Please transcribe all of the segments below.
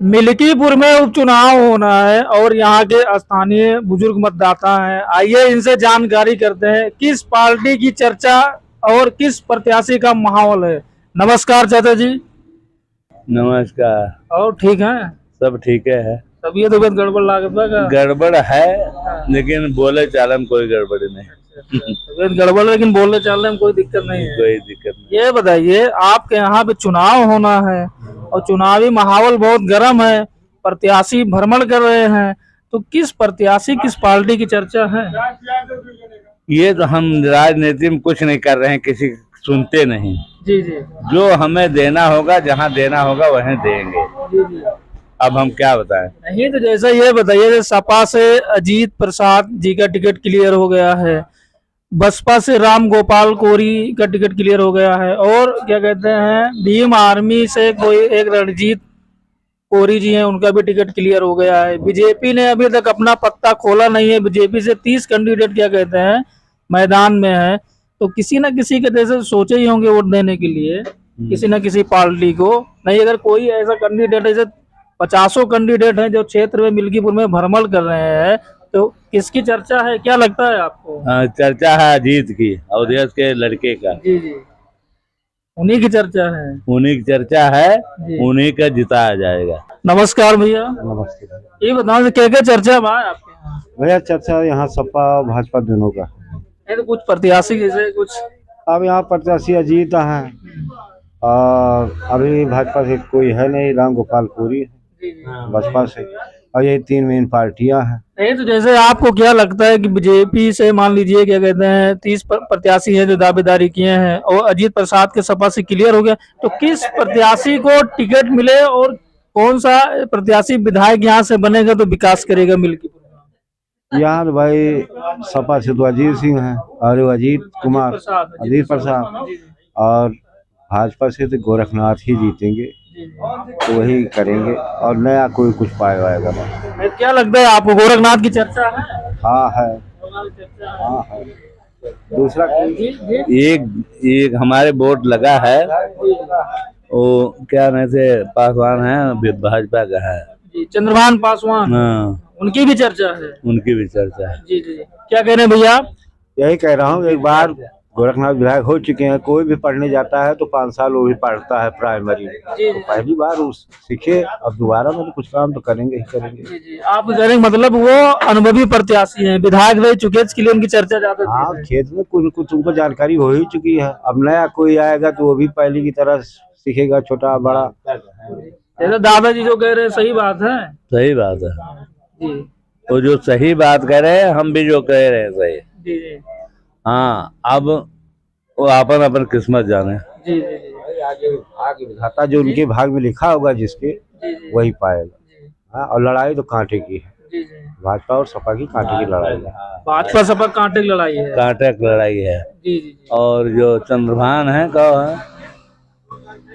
मिल्कीपुर में उपचुनाव होना है और यहाँ के स्थानीय बुजुर्ग मतदाता हैं। आइए इनसे जानकारी करते हैं किस पार्टी की चर्चा और किस प्रत्याशी का माहौल है। नमस्कार चाचा जी। नमस्कार। और ठीक है? सब ठीक है। तबीयत तबीयत गड़बड़ लागत का? गड़बड़ है लेकिन बोले चाले में कोई गड़बड़ नहीं। तबीयत गड़बड़ है लेकिन बोलने चालने में कोई दिक्कत नहीं है। कोई दिक्कत नहीं। ये बताइए, आपके यहाँ पे चुनाव होना है और चुनावी माहौल बहुत गर्म है, प्रत्याशी भ्रमण कर रहे हैं, तो किस प्रत्याशी किस पार्टी की चर्चा है? ये तो हम राजनीति में कुछ नहीं कर रहे हैं, किसी सुनते नहीं। जी जी जो हमें देना होगा, जहाँ देना होगा वहीं देंगे। जी जी। अब हम क्या बताएं। नहीं तो जैसे ये बताइए, सपा से अजीत प्रसाद जी का टिकट क्लियर हो गया है, बसपा से राम गोपाल कोरी का टिकट क्लियर हो गया है, और क्या कहते हैं भीम आर्मी से कोई एक रणजीत कोरी जी हैं, उनका भी टिकट क्लियर हो गया है। बीजेपी ने अभी तक अपना पत्ता खोला नहीं है। बीजेपी से 30 कैंडिडेट क्या कहते हैं मैदान में है, तो किसी न किसी के जैसे सोचे ही होंगे वोट देने के लिए किसी न किसी पार्टी को। नहीं, अगर कोई ऐसा कैंडिडेट है, जैसे 50 कैंडिडेट हैं जो क्षेत्र में मिल्कीपुर में भ्रमण कर रहे हैं, तो किसकी चर्चा है, क्या लगता है आपको? चर्चा है अजीत की, अवधेश के लड़के का। जी जी, उन्हीं की चर्चा है। उन्हीं की चर्चा है, उन्हीं का जिताया जाएगा। नमस्कार भैया। नमस्ते। ये बताओ क्या क्या चर्चा है भाई आपके यहाँ? भैया चर्चा यहाँ सपा और भाजपा दोनों का। नहीं तो कुछ प्रत्याशी जैसे कुछ अब यहाँ प्रत्याशी अजीत है और अभी भाजपा से कोई है नहीं, राम गोपाल कोरी है बसपा से, और ये 3 मेन पार्टियां हैं। नहीं तो जैसे आपको क्या लगता है कि बीजेपी से मान लीजिए क्या कहते हैं 30 प्रत्याशी हैं जो दावेदारी किए हैं और अजीत प्रसाद के सपा से क्लियर हो गया, तो किस प्रत्याशी को टिकट मिले और कौन सा प्रत्याशी विधायक यहाँ से बनेगा तो विकास करेगा मिल्कीपुर? यहाँ तो भाई सपा से तो अजीत सिंह है और अजीत कुमार, अजीत प्रसाद, और भाजपा से तो गोरखनाथ ही जीतेंगे, तो वही करेंगे और नया कोई कुछ पाएगा। क्या लगता है आपको, गोरखनाथ की चर्चा है? हाँ है, हाँ है। दूसरा एक हमारे वोट लगा है, वो क्या नहीं थे, पासवान है, भाजपा का है जी, चंद्रभान पासवान। हाँ, उनकी भी चर्चा है। उनकी भी चर्चा है। जी जी, क्या कह रहे हैं भैया आप? यही कह रहा हूँ, एक बार गोरखनाथ विधायक हो चुके हैं, कोई भी पढ़ने जाता है तो 5 साल वो भी पढ़ता है प्राइमरी में, तो पहली बार वो सीखे, अब दोबारा में तो कुछ काम तो करेंगे ही करेंगे। जी जी, आप कह रहे हैं मतलब वो अनुभवी प्रत्याशी हैं, विधायक रह चुके हैं, इसके लिए उनकी चर्चा ज्यादा। हाँ, खेत में कुछ कुछ उनको जानकारी हो ही चुकी है, अब नया कोई आएगा तो वो भी पहले की तरह सीखेगा, छोटा बड़ा। जैसे दादाजी जो कह रहे हैं सही बात है। सही बात है जी वो जो सही बात कह रहे हैं, हम भी जो कह रहे हैं सही। जी जी हाँ, अब वो अपन अपन किस्मत जाने। जी जी जी, आगे विधाता जो उनके भाग में लिखा होगा जिसके, वही पाएगा। हाँ, और लड़ाई तो कांटे की है, जी जी, भाजपा और सपा की कांटे की लड़ाई है। भाजपा सपा कांटे की लड़ाई है। कांटे की लड़ाई है। जी जी जी, और जो चंद्रभान है कहो है,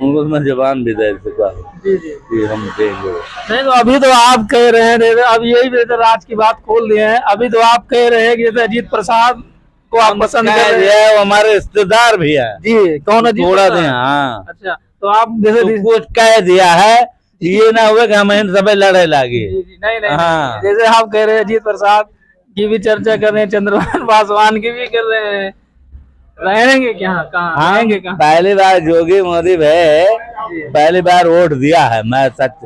उनको मैं जबान भी दे चुका हूँ जी जी, कि हम देंगे। नहीं तो अभी तो आप कह रहे हैं, जैसे अब यही जैसे राज की बात खोल दिए हैं, अभी तो आप कह रहे हैं कि जैसे अजीत प्रसाद को आप पसंद कर रहे हैं। वो हमारे रिश्तेदार भी है जी, कौन अजीत थोड़ा प्रसाद? दे। हाँ, अच्छा, तो आप जैसे तो कुछ कह दिया है, ये ना हुए कि हम इन सब लड़े लागे। जी जी, नहीं नहीं, हाँ। जैसे आप कह रहे हैं अजीत प्रसाद की भी चर्चा कर रहे हैं, चंद्रभान पासवान की भी कर रहे हैं, रहेंगे क्या, कहाँ रहेंगे कहाँ? पहली बार जोगी मोदी भाई पहली बार वोट दिया है, मैं सच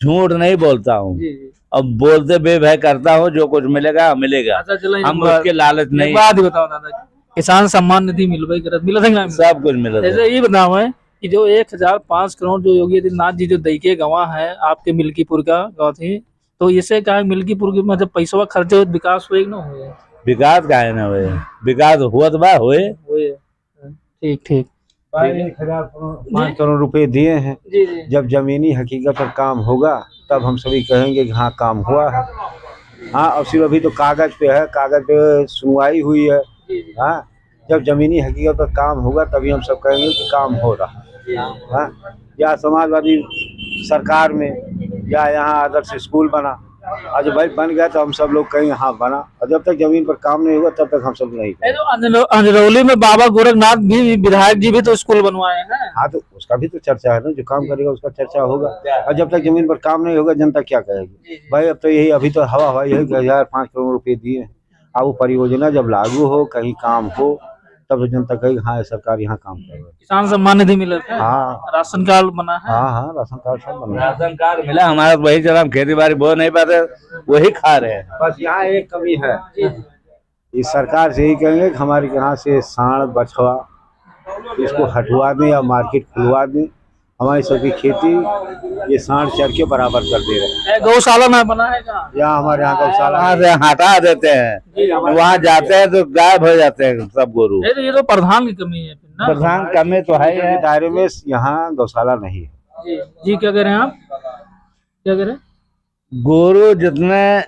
झूठ नहीं बोलता हूँ। जी जी, अब बोलते बे भय करता हूँ, जो कुछ मिलेगा मिलेगा, अच्छा चलो हम उसके लालच नहीं। बात ही बताओ दादा, किसान सम्मान निधि मिल करत मिला था? सब कुछ मिला। जैसे ये बताओ है कि जो 1005 करोड़ जो योगी आदित्यनाथ जी जो दई के गवा है आपके मिल्कीपुर का गाँव थी, तो इससे क्या मिल्कीपुर के मतलब पैसा खर्चे हुए विकास हुए कि ना हुए? विकास का है ना हुए, विकास हुआ तो हुए। ठीक ठीक, 1,500 करोड़ रुपए दिए हैं। जी जी, जब जमीनी हकीकत पर काम होगा तब हम सभी कहेंगे कि हाँ काम हुआ है। हाँ, और सिर्फ अभी तो कागज पे है, कागज पे सुनवाई हुई है। हाँ, जब जमीनी हकीकत पर काम होगा तभी हम सब कहेंगे कि काम हो रहा है। हाँ, या समाजवादी सरकार में या यहाँ आदर्श स्कूल बना, आज भाई बन गया तो हम सब लोग कहीं हाँ बना, और जब तक जमीन पर काम नहीं होगा तब तक हम सब नहीं ये तो अंजरौली में बाबा गोरखनाथ भी विधायक जी भी तो स्कूल बनवाए हैं। हाँ तो उसका भी तो चर्चा है ना, जो काम करेगा उसका चर्चा होगा। और जब तक जमीन पर काम नहीं होगा जनता क्या कहेगी भाई। अब तो यही अभी तो हवा हवा यही 1005 करोड़ रुपए दिए हैं। अब वो परियोजना जब लागू हो, कहीं काम हो, तब जनता कहेगी हाँ सरकार यहाँ काम कर रही है। किसान सम्मान निधि मिला है, हाँ राशन कार्ड बना है। हाँ हाँ राशन कार्ड सब बना है। राशन कार्ड मिला हमारा, वही चला, हम खेती बाड़ी बो नहीं पाते, वही खा रहे हैं। बस यहाँ एक कमी है, इस सरकार से यही कहेंगे कि हमारे यहाँ से सांड बछवा इसको हटवा दें या मार्केट खुलवा दें। हमारी सबकी खेती ये सांड चर के बराबर कर दे रहे हैं। गौशाला में बना है कहाँ? यहाँ हमारे यहाँ गौशाला वहाँ से हटा देते हैं, वहाँ जाते हैं तो गायब हो जाते हैं सब गोरू। ये तो प्रधान की कमी है फिर ना। प्रधान कमी तो है ही है। दायरे में यहाँ गौशाला नहीं है। जी क्या कह रहे हैं आप, क्या कह रहे हैं? गोरू जितने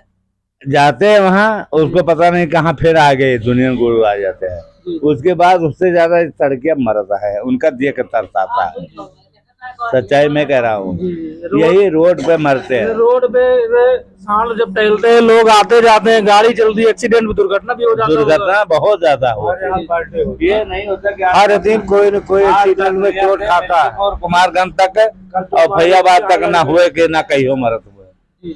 जाते हैं वहाँ, उसको पता नहीं कहाँ फिर आ गए दुनिया गोरू आ जाते हैं। उसके बाद उससे ज्यादा सड़कियाँ मरता है, उनका देख तरसाता है। सच्चाई में कह रहा हूँ, यही रोड पे मरते हैं। रोड पे सांड जब टहलते हैं, लोग आते जाते हैं, गाड़ी चलती है, एक्सीडेंट दुर्घटना भी हो जाती है। दुर्घटना बहुत ज्यादा हो, ये नहीं होता कि हर दिन कोई न कोई एक्सीडेंट में चोट खाता है। और कुमारगंज तक और फैयाबाद तक ना हुए कि ना कहीं हो मरत हुए।